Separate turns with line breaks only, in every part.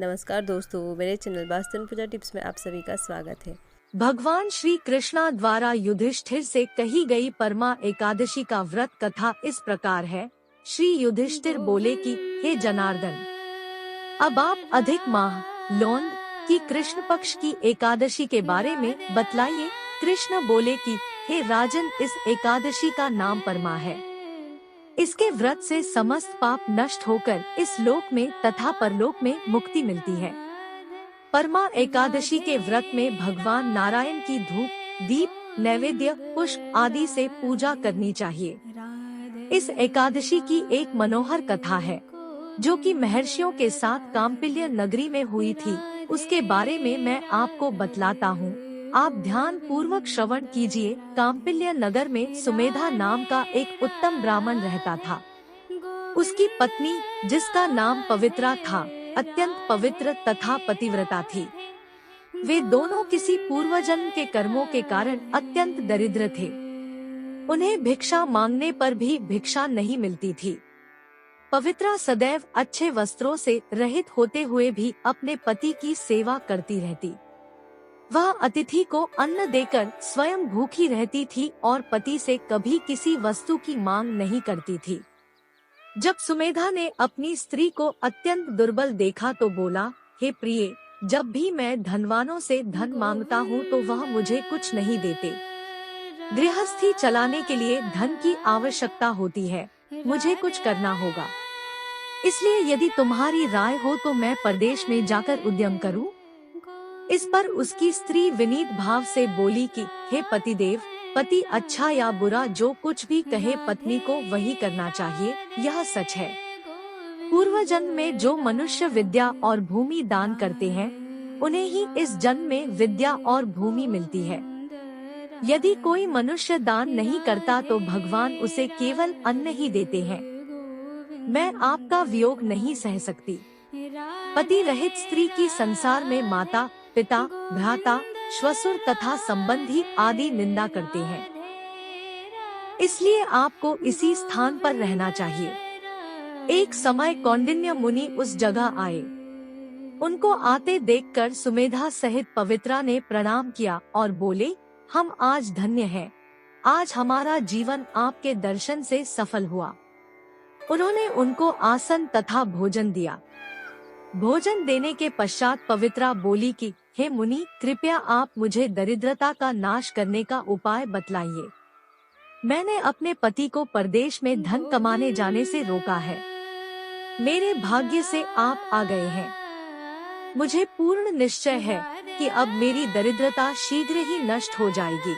नमस्कार दोस्तों, मेरे चैनल वास्तु पूजा टिप्स में आप सभी का स्वागत है।
भगवान श्री कृष्णा द्वारा युधिष्ठिर से कही गई परमा एकादशी का व्रत कथा इस प्रकार है। श्री युधिष्ठिर बोले कि हे जनार्दन, अब आप अधिक माह लौंद की कृष्ण पक्ष की एकादशी के बारे में बतलाइए। कृष्ण बोले कि हे राजन, इस एकादशी का नाम परमा है। इसके व्रत से समस्त पाप नष्ट होकर इस लोक में तथा परलोक में मुक्ति मिलती है। परमा एकादशी के व्रत में भगवान नारायण की धूप, दीप, नैवेद्य, पुष्प आदि से पूजा करनी चाहिए। इस एकादशी की एक मनोहर कथा है जो कि महर्षियों के साथ काम्पिल्य नगरी में हुई थी। उसके बारे में मैं आपको बतलाता हूँ, आप ध्यान पूर्वक श्रवण कीजिए। काम्पिल्य नगर में सुमेधा नाम का एक उत्तम ब्राह्मण रहता था। उसकी पत्नी, जिसका नाम पवित्रा था, अत्यंत पवित्र तथा पतिव्रता थी। वे दोनों किसी पूर्वजन्म के कर्मों के कारण अत्यंत दरिद्र थे। उन्हें भिक्षा मांगने पर भी भिक्षा नहीं मिलती थी। पवित्रा सदैव अच्छे वस्त्रों से रहित होते हुए भी अपने पति की सेवा करती रहती। वह अतिथि को अन्न देकर स्वयं भूखी रहती थी और पति से कभी किसी वस्तु की मांग नहीं करती थी। जब सुमेधा ने अपनी स्त्री को अत्यंत दुर्बल देखा तो बोला, हे प्रिय, जब भी मैं धनवानों से धन मांगता हूँ तो वह मुझे कुछ नहीं देते। गृहस्थी चलाने के लिए धन की आवश्यकता होती है, मुझे कुछ करना होगा। इसलिए यदि तुम्हारी राय हो तो मैं परदेश में जाकर उद्यम करूं। इस पर उसकी स्त्री विनीत भाव से बोली कि हे पतिदेव, पति अच्छा या बुरा जो कुछ भी कहे पत्नी को वही करना चाहिए, यह सच है। पूर्व जन्म में जो मनुष्य विद्या और भूमि दान करते हैं उन्हें ही इस जन्म में विद्या और भूमि मिलती है। यदि कोई मनुष्य दान नहीं करता तो भगवान उसे केवल अन्न ही देते हैं। मैं आपका वियोग नहीं सह सकती। पति रहित स्त्री की संसार में माता, पिता, भ्राता, श्वशुर तथा संबंधी आदि निंदा करते हैं। इसलिए आपको इसी स्थान पर रहना चाहिए। एक समय कौंडिन्य मुनि उस जगह आए। उनको आते देखकर सुमेधा सहित पवित्रा ने प्रणाम किया और बोले, हम आज धन्य हैं। आज हमारा जीवन आपके दर्शन से सफल हुआ। उन्होंने उनको आसन तथा भोजन दिया। भोजन देने के पश्चात पवित्रा बोली कि हे मुनि, कृपया आप मुझे दरिद्रता का नाश करने का उपाय बतलाइए। मैंने अपने पति को परदेश में धन कमाने जाने से रोका है। मेरे भाग्य से आप आ गए हैं। मुझे पूर्ण निश्चय है कि अब मेरी दरिद्रता शीघ्र ही नष्ट हो जाएगी।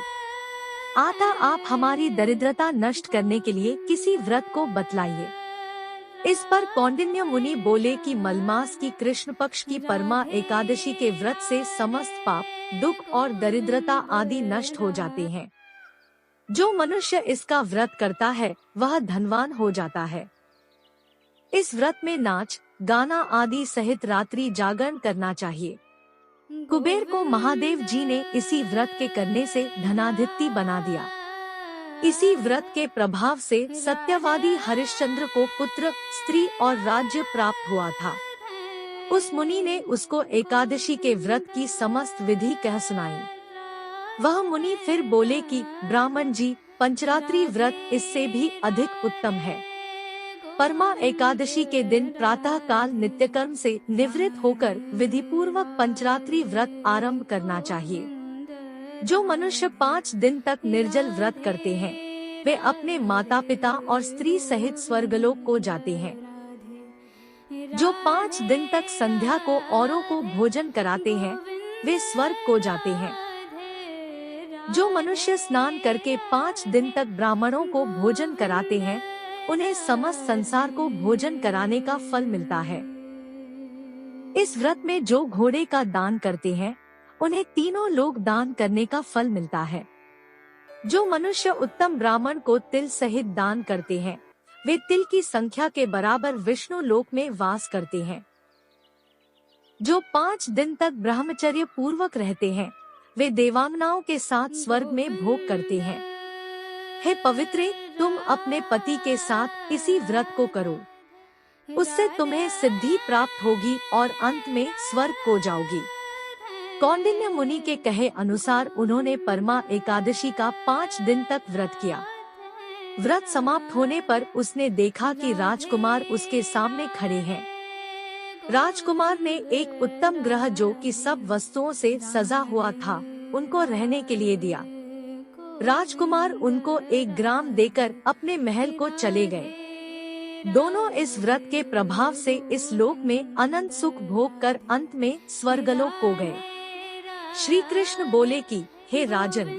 अतः आप हमारी दरिद्रता नष्ट करने के लिए किसी व्रत को बतलाइए। इस पर कौंडिन्य मुनि बोले कि मलमास की कृष्ण पक्ष की परमा एकादशी के व्रत से समस्त पाप, दुख और दरिद्रता आदि नष्ट हो जाते हैं। जो मनुष्य इसका व्रत करता है वह धनवान हो जाता है। इस व्रत में नाच, गाना आदि सहित रात्रि जागरण करना चाहिए। कुबेर को महादेव जी ने इसी व्रत के करने से धनाधित्य बना दिया। इसी व्रत के प्रभाव से सत्यवादी हरिश्चंद्र को पुत्र, स्त्री और राज्य प्राप्त हुआ था। उस मुनि ने उसको एकादशी के व्रत की समस्त विधि कह सुनाई। वह मुनि फिर बोले कि ब्राह्मण जी, पंचरात्रि व्रत इससे भी अधिक उत्तम है। परमा एकादशी के दिन प्रातः काल नित्यकर्म से निवृत्त होकर विधि पूर्वक पंचरात्रि व्रत आरंभ करना चाहिए। जो मनुष्य 5 दिन तक निर्जल व्रत करते हैं वे अपने माता पिता और स्त्री सहित स्वर्गलोक को जाते हैं। जो 5 दिन तक संध्या को औरों को भोजन कराते हैं वे स्वर्ग को जाते हैं। जो मनुष्य स्नान करके 5 दिन तक ब्राह्मणों को भोजन कराते हैं उन्हें समस्त संसार को भोजन कराने का फल मिलता है। इस व्रत में जो घोड़े का दान करते हैं उन्हें तीनों लोक दान करने का फल मिलता है। जो मनुष्य उत्तम ब्राह्मण को तिल सहित दान करते हैं वे तिल की संख्या के बराबर विष्णु लोक में वास करते हैं। जो 5 दिन तक ब्रह्मचर्य पूर्वक रहते हैं वे देवांगनाओं के साथ स्वर्ग में भोग करते हैं। हे पवित्रे, तुम अपने पति के साथ इसी व्रत को करो। उससे तुम्हें सिद्धि प्राप्त होगी और अंत में स्वर्ग को जाओगी। कौंडिन्य मुनि के कहे अनुसार उन्होंने परमा एकादशी का 5 दिन तक व्रत किया। व्रत समाप्त होने पर उसने देखा कि राजकुमार उसके सामने खड़े हैं। राजकुमार ने एक उत्तम ग्रह जो कि सब वस्तुओं से सजा हुआ था, उनको रहने के लिए दिया। राजकुमार उनको 1 ग्राम देकर अपने महल को चले गए। दोनों इस व्रत के प्रभाव से इस लोक में अनंत सुख भोग कर अंत में स्वर्गलोक को गए। श्री कृष्ण बोले कि हे राजन,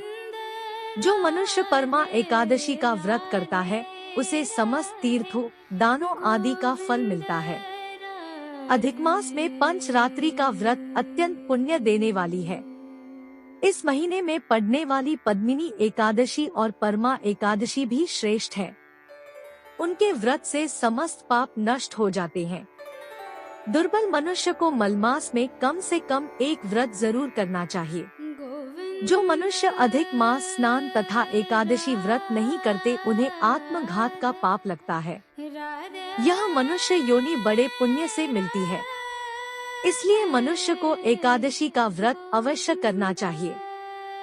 जो मनुष्य परमा एकादशी का व्रत करता है उसे समस्त तीर्थों, दानों आदि का फल मिलता है। अधिक मास में पंचरात्रि का व्रत अत्यंत पुण्य देने वाली है। इस महीने में पड़ने वाली पद्मिनी एकादशी और परमा एकादशी भी श्रेष्ठ है। उनके व्रत से समस्त पाप नष्ट हो जाते हैं। दुर्बल मनुष्य को मलमास में कम से कम 1 व्रत जरूर करना चाहिए। जो मनुष्य अधिक मास स्नान तथा एकादशी व्रत नहीं करते उन्हें आत्मघात का पाप लगता है। यह मनुष्य योनि बड़े पुण्य से मिलती है। इसलिए मनुष्य को एकादशी का व्रत अवश्य करना चाहिए।